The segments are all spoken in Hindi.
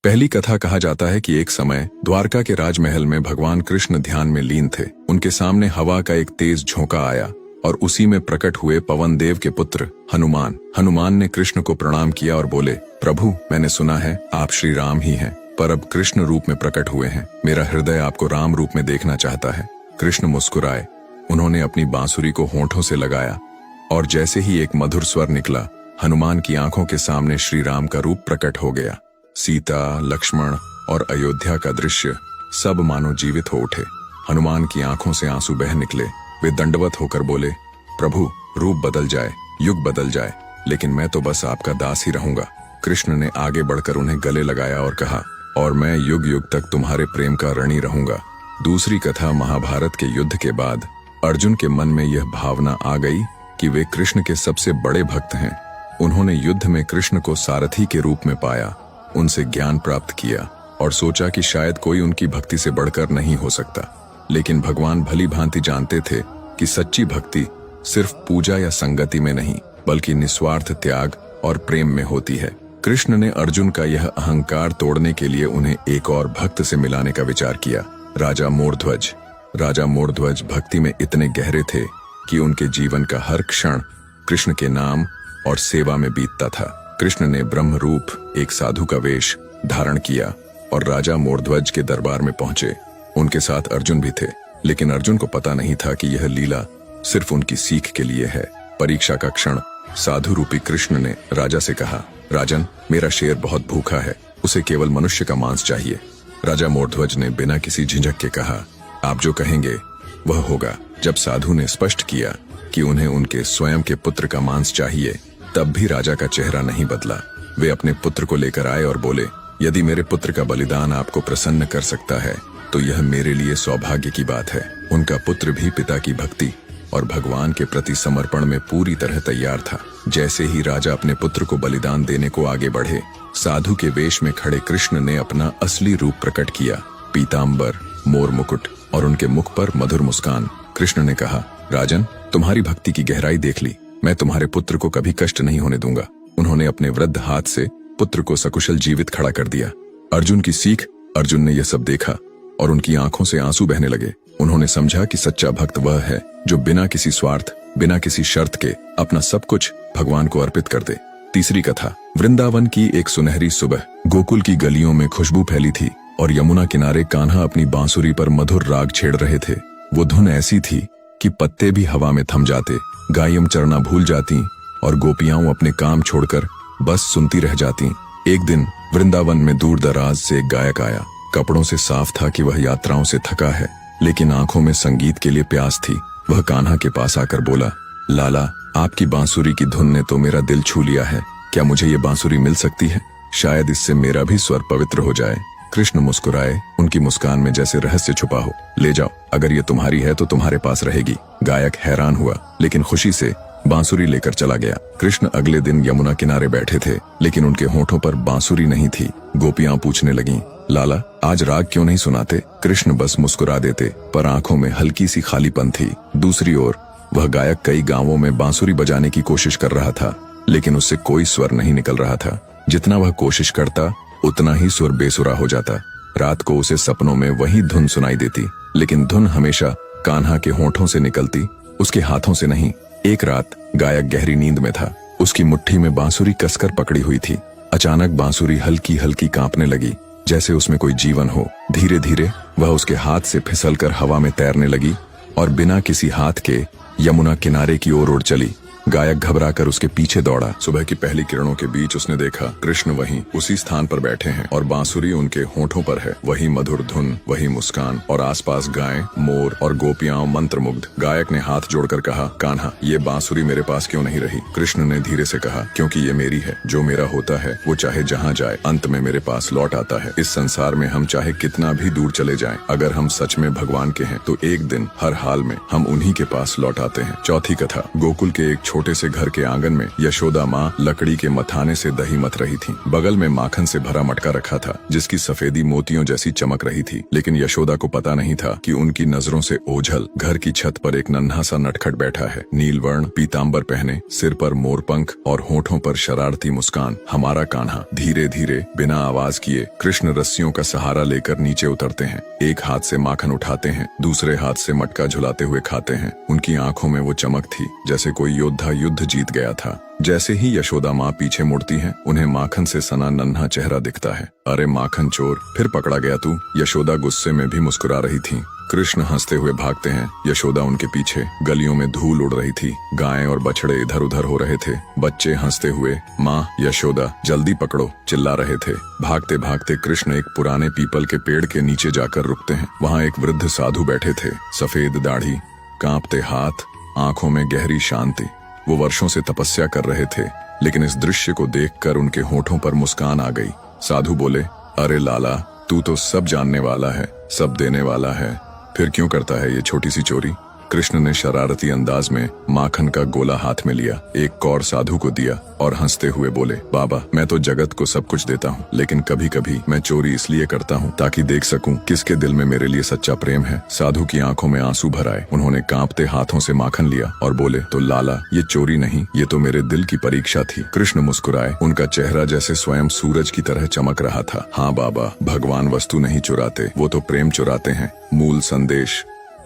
पहली कथा कहा जाता है कि एक समय द्वारका के राजमहल में भगवान कृष्ण ध्यान में लीन थे। उनके सामने हवा का एक तेज झोंका आया और उसी में प्रकट हुए पवन देव के पुत्र हनुमान ने कृष्ण को प्रणाम किया और बोले, प्रभु, मैंने सुना है आप श्री राम ही हैं, पर अब कृष्ण रूप में प्रकट हुए हैं। मेरा हृदय आपको राम रूप में देखना चाहता है। कृष्ण मुस्कुराए। उन्होंने अपनी बांसुरी को होंठों से लगाया और जैसे ही एक मधुर स्वर निकला, हनुमान की आंखों के सामने श्री राम का रूप प्रकट हो गया। सीता, लक्ष्मण और अयोध्या का दृश्य सब मानो जीवित हो उठे। हनुमान की आंखों से आंसू बह निकले। वे दंडवत होकर बोले, प्रभु, रूप बदल जाए, युग बदल जाए, लेकिन मैं तो बस आपका दास ही रहूंगा। कृष्ण ने आगे बढ़कर उन्हें गले लगाया और कहा, और मैं युग युग तक तुम्हारे प्रेम का ऋणी रहूंगा। दूसरी कथा महाभारत के युद्ध के बाद अर्जुन के मन में यह भावना आ गई कि वे कृष्ण के सबसे बड़े भक्त हैं। उन्होंने युद्ध में कृष्ण को सारथी के रूप में पाया, उनसे ज्ञान प्राप्त किया और सोचा कि शायद कोई उनकी भक्ति से बढ़कर नहीं हो सकता। लेकिन भगवान भली भांति जानते थे कि सच्ची भक्ति सिर्फ पूजा या संगति में नहीं, बल्कि निस्वार्थ त्याग और प्रेम में होती है। कृष्ण ने अर्जुन का यह अहंकार तोड़ने के लिए उन्हें एक और भक्त से मिलाने का विचार किया, राजा मोरध्वज। राजा मोरध्वज भक्ति में इतने गहरे थे कि उनके जीवन का हर क्षण कृष्ण के नाम और सेवा में बीतता था। कृष्ण ने ब्रह्म रूप एक साधु का वेश धारण किया और राजा मोरध्वज के दरबार में पहुंचे। उनके साथ अर्जुन भी थे, लेकिन अर्जुन को पता नहीं था कि यह लीला सिर्फ उनकी सीख के लिए है। परीक्षा का क्षण साधु रूपी कृष्ण ने राजा से कहा, राजन, मेरा शेर बहुत भूखा है, उसे केवल मनुष्य का मांस चाहिए। राजा मोरध्वज ने बिना किसी झिझक के कहा, आप जो कहेंगे वह होगा। जब साधु ने स्पष्ट किया कि उन्हें उनके स्वयं के पुत्र का मांस चाहिए, तब भी राजा का चेहरा नहीं बदला। वे अपने पुत्र को लेकर आए और बोले, यदि मेरे पुत्र का बलिदान आपको प्रसन्न कर सकता है तो यह मेरे लिए सौभाग्य की बात है। उनका पुत्र भी पिता की भक्ति और भगवान के प्रति समर्पण में पूरी तरह तैयार था। जैसे ही राजा अपने पुत्र को बलिदान देने को आगे बढ़े, साधु के वेश में खड़े कृष्ण ने अपना असली रूप प्रकट किया, पीतांबर, मोर मुकुट और उनके मुख पर मधुर मुस्कान। कृष्ण ने कहा, राजन, तुम्हारी भक्ति की गहराई देख ली, मैं तुम्हारे पुत्र को कभी कष्ट नहीं होने दूंगा। उन्होंने अपने वृद्ध हाथ से पुत्र को सकुशल जीवित खड़ा कर दिया। अर्जुन की सीख। अर्जुन ने यह सब देखा और उनकी आंखों से आंसू बहने लगे। उन्होंने समझा कि सच्चा भक्त वह है जो बिना किसी स्वार्थ, बिना किसी शर्त के अपना सब कुछ भगवान को अर्पित कर दे। तीसरी कथा। वृंदावन की एक सुनहरी सुबह। गोकुल की गलियों में खुशबू फैली थी और यमुना किनारे कान्हा अपनी बांसुरी पर मधुर राग छेड़ रहे थे। वो धुन ऐसी थी कि पत्ते भी हवा में थम जाते, गायें चरना भूल जाती और गोपियां अपने काम छोड़कर बस सुनती रह जाती। एक दिन वृंदावन में दूर दराज से एक गायक आया। कपड़ों से साफ था कि वह यात्राओं से थका है, लेकिन आंखों में संगीत के लिए प्यास थी। वह कान्हा के पास आकर बोला, लाला, आपकी बांसुरी की धुन ने तो मेरा दिल छू लिया है। क्या मुझे ये बांसुरी मिल सकती है? शायद इससे मेरा भी स्वर पवित्र हो जाए। कृष्ण मुस्कुराए। उनकी मुस्कान में जैसे रहस्य छुपा हो। ले जाओ, अगर ये तुम्हारी है तो तुम्हारे पास रहेगी। गायक हैरान हुआ, लेकिन खुशी से बांसुरी लेकर चला गया। कृष्ण अगले दिन यमुना किनारे बैठे थे, लेकिन उनके होठों पर बांसुरी नहीं थी। गोपियां पूछने लगीं, लाला, आज राग क्यों नहीं सुनाते? कृष्ण बस मुस्कुरा देते, पर आंखों में हल्की सी खालीपन थी। दूसरी ओर वह गायक कई गांवों में बांसुरी बजाने की कोशिश कर रहा था, लेकिन उससे कोई स्वर नहीं निकल रहा था। जितना वह कोशिश करता, उतना ही सुर बेसुरा हो जाता। रात को उसे सपनों में वही धुन सुनाई देती, लेकिन धुन हमेशा कान्हा के होठों से निकलती, उसके हाथों से नहीं। एक रात गायक गहरी नींद में था। उसकी मुट्ठी में बांसुरी कसकर पकड़ी हुई थी। अचानक बांसुरी हल्की हल्की कांपने लगी, जैसे उसमें कोई जीवन हो। धीरे धीरे वह उसके हाथ से फिसलकर हवा में तैरने लगी और बिना किसी हाथ के यमुना किनारे की ओर उड़ चली। गायक घबराकर उसके पीछे दौड़ा। सुबह की पहली किरणों के बीच उसने देखा, कृष्ण वहीं उसी स्थान पर बैठे हैं और बांसुरी उनके होठों पर है। वही मधुर धुन, वही मुस्कान और आसपास गायें, मोर और गोपियां मंत्रमुग्ध। गायक ने हाथ जोड़कर कहा, कान्हा, ये बांसुरी मेरे पास क्यों नहीं रही? कृष्ण ने धीरे से कहा, क्योंकि ये मेरी है। जो मेरा होता है वो चाहे जहाँ जाए, अंत में मेरे पास लौट आता है। इस संसार में हम चाहे कितना भी दूर चले जाएं, अगर हम सच में भगवान के हैं तो एक दिन हर हाल में हम उन्हीं के पास लौट आते हैं। चौथी कथा। गोकुल के एक छोटे से घर के आंगन में यशोदा माँ लकड़ी के मथाने से दही मथ रही थीं। बगल में माखन से भरा मटका रखा था जिसकी सफेदी मोतियों जैसी चमक रही थी। लेकिन यशोदा को पता नहीं था कि उनकी नजरों से ओझल घर की छत पर एक नन्हा सा नटखट बैठा है, नीलवर्ण पीताम्बर पहने, सिर पर मोरपंख और होठों पर शरारती मुस्कान। हमारा कान्हा। धीरे धीरे बिना आवाज किए कृष्ण रस्सियों का सहारा लेकर नीचे उतरते हैं। एक हाथ से माखन उठाते हैं, दूसरे हाथ से मटका झुलाते हुए खाते हैं। उनकी आंखों में वो चमक थी जैसे कोई योद्धा युद्ध जीत गया था। जैसे ही यशोदा माँ पीछे मुड़ती हैं, उन्हें माखन से सना नन्हा चेहरा दिखता है। अरे माखन चोर, फिर पकड़ा गया तू। यशोदा गुस्से में भी मुस्कुरा रही थी। कृष्ण हंसते हुए भागते हैं, यशोदा उनके पीछे। गलियों में धूल उड़ रही थी, गायें और बछड़े इधर उधर हो रहे थे। बच्चे हंसते हुए माँ यशोदा जल्दी पकड़ो चिल्ला रहे थे। भागते भागते कृष्ण एक पुराने पीपल के पेड़ के नीचे जाकर रुकते हैं। वहाँ एक वृद्ध साधु बैठे थे, सफेद दाढ़ी, कांपते हाथ, आंखों में गहरी शांति। वो वर्षों से तपस्या कर रहे थे, लेकिन इस दृश्य को देखकर उनके होठों पर मुस्कान आ गई। साधु बोले, अरे लाला, तू तो सब जानने वाला है, सब देने वाला है, फिर क्यों करता है ये छोटी सी चोरी। कृष्ण ने शरारती अंदाज में माखन का गोला हाथ में लिया, एक कौर साधु को दिया और हंसते हुए बोले, बाबा, मैं तो जगत को सब कुछ देता हूँ, लेकिन कभी कभी मैं चोरी इसलिए करता हूँ ताकि देख सकूं किसके दिल में मेरे लिए सच्चा प्रेम है। साधु की आंखों में आंसू भर आए। उन्होंने कांपते हाथों से माखन लिया और बोले, तो लाला, ये चोरी नहीं, ये तो मेरे दिल की परीक्षा थी। कृष्ण मुस्कुराए, उनका चेहरा जैसे स्वयं सूरज की तरह चमक रहा था। हाँ बाबा, भगवान वस्तु नहीं चुराते, वो तो प्रेम चुराते हैं। मूल संदेश,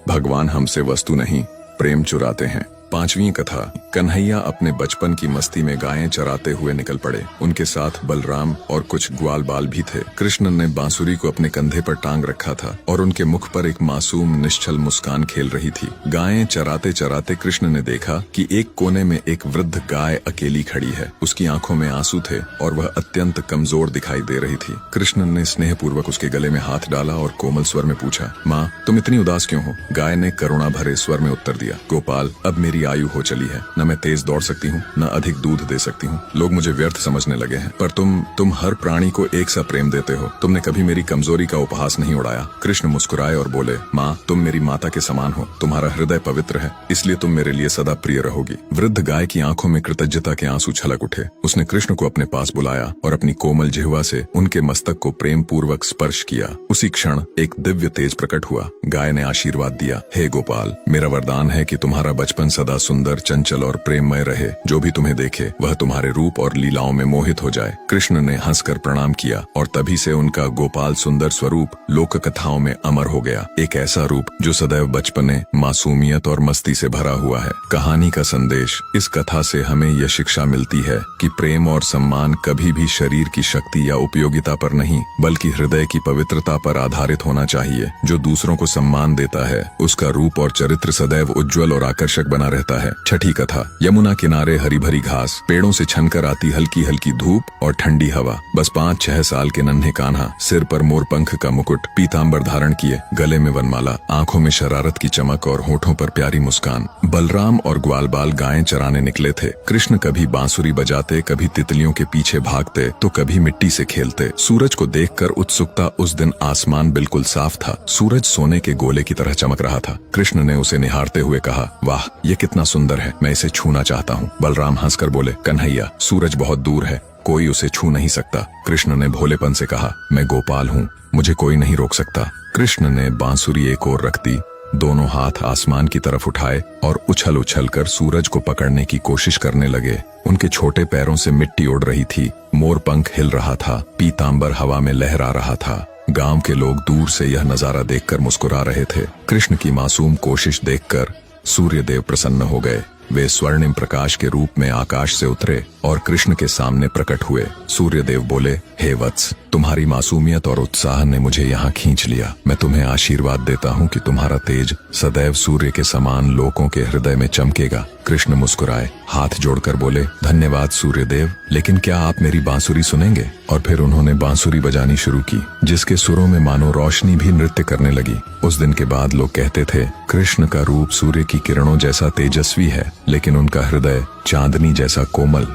भगवान हमसे वस्तु नहीं, प्रेम चुराते हैं। पांचवी कथा। कन्हैया अपने बचपन की मस्ती में गायें चराते हुए निकल पड़े। उनके साथ बलराम और कुछ ग्वाल बाल भी थे। कृष्ण ने बांसुरी को अपने कंधे पर टांग रखा था और उनके मुख पर एक मासूम निश्चल मुस्कान खेल रही थी। गायें चराते चराते कृष्ण ने देखा कि एक कोने में एक वृद्ध गाय अकेली खड़ी है। उसकी आंखों में आंसू थे और वह अत्यंत कमजोर दिखाई दे रही थी। कृष्ण ने स्नेहपूर्वक उसके गले में हाथ डाला और कोमल स्वर में पूछा, माँ, तुम इतनी उदास क्यों हो। गाय ने करुणा भरे स्वर में उत्तर दिया, गोपाल, अब मेरी आयु हो चली है, न मैं तेज दौड़ सकती हूँ, न अधिक दूध दे सकती हूँ। लोग मुझे व्यर्थ समझने लगे हैं, पर तुम हर प्राणी को एक सा प्रेम देते हो। तुमने कभी मेरी कमजोरी का उपहास नहीं उड़ाया। कृष्ण मुस्कुराए और बोले, माँ, तुम मेरी माता के समान हो, तुम्हारा हृदय पवित्र है, इसलिए तुम मेरे लिए सदा प्रिय रहोगी। वृद्ध गाय की आंखों में कृतज्ञता के आंसू छलक उठे। उसने कृष्ण को अपने पास बुलाया और अपनी कोमल जिह्वा से उनके मस्तक को प्रेम पूर्वक स्पर्श किया। उसी क्षण एक दिव्य तेज प्रकट हुआ। गाय ने आशीर्वाद दिया, हे गोपाल, मेरा वरदान है कि तुम्हारा बचपन सदा सुंदर, चंचल और प्रेममय रहे। जो भी तुम्हें देखे वह तुम्हारे रूप और लीलाओं में मोहित हो जाए। कृष्ण ने हंसकर प्रणाम किया और तभी से उनका गोपाल सुंदर स्वरूप लोक कथाओं में अमर हो गया। एक ऐसा रूप जो सदैव बचपने, मासूमियत और मस्ती से भरा हुआ है। कहानी का संदेश। इस कथा से हमें यह शिक्षा मिलती है कि प्रेम और सम्मान कभी भी शरीर की शक्ति या उपयोगिता पर नहीं, बल्कि हृदय की पवित्रता पर आधारित होना चाहिए। जो दूसरों को सम्मान देता है, उसका रूप और चरित्र सदैव उज्जवल और आकर्षक बना रहता है। छठी कथा। यमुना किनारे हरी भरी घास, पेड़ों से छनकर आती हल्की हल्की धूप और ठंडी हवा। बस 5-6 साल के नन्हे कान्हा, सिर पर मोरपंख का मुकुट, पीताम्बर धारण किए, गले में वनमाला, आंखों में शरारत की चमक और होठों पर प्यारी मुस्कान। बलराम और ग्वाल बाल गायें चराने निकले थे। कृष्ण कभी बांसुरी बजाते, कभी तितलियों के पीछे भागते, तो कभी मिट्टी से खेलते। सूरज को देखकर उत्सुकता। उस दिन आसमान बिल्कुल साफ था, सूरज सोने के गोले की तरह चमक रहा था। कृष्ण ने उसे निहारते हुए कहा, वाह, ये कितना सुंदर है, मैं इसे छूना चाहता हूँ। बलराम हंसकर बोले, कन्हैया, सूरज बहुत दूर है, कोई उसे छू नहीं सकता। कृष्ण ने भोलेपन से कहा, मैं गोपाल हूँ, मुझे कोई नहीं रोक सकता। कृष्ण ने बांसुरी एक ओर रख दी, दोनों हाथ आसमान की तरफ उठाए और उछल उछल कर सूरज को पकड़ने की कोशिश करने लगे। उनके छोटे पैरों से मिट्टी उड़ रही थी, मोरपंख हिल रहा था, पीताम्बर हवा में लहरा रहा था। गांव के लोग दूर से यह नजारा देखकर मुस्कुरा रहे थे। कृष्ण की मासूम कोशिश देखकर सूर्यदेव प्रसन्न हो गए। वे स्वर्णिम प्रकाश के रूप में आकाश से उतरे और कृष्ण के सामने प्रकट हुए। सूर्यदेव बोले, हे वत्स, तुम्हारी मासूमियत और उत्साह ने मुझे यहाँ खींच लिया। मैं तुम्हें आशीर्वाद देता हूँ कि तुम्हारा तेज सदैव सूर्य के समान लोगों के हृदय में चमकेगा। कृष्ण मुस्कुराए, हाथ जोड़कर बोले, धन्यवाद सूर्यदेव, लेकिन क्या आप मेरी बांसुरी सुनेंगे। और फिर उन्होंने बांसुरी बजानी शुरू की, जिसके सुरों में मानो रोशनी भी नृत्य करने लगी। उस दिन के बाद लोग कहते थे, कृष्ण का रूप सूर्य की किरणों जैसा तेजस्वी है, लेकिन उनका हृदय चांदनी जैसा कोमल।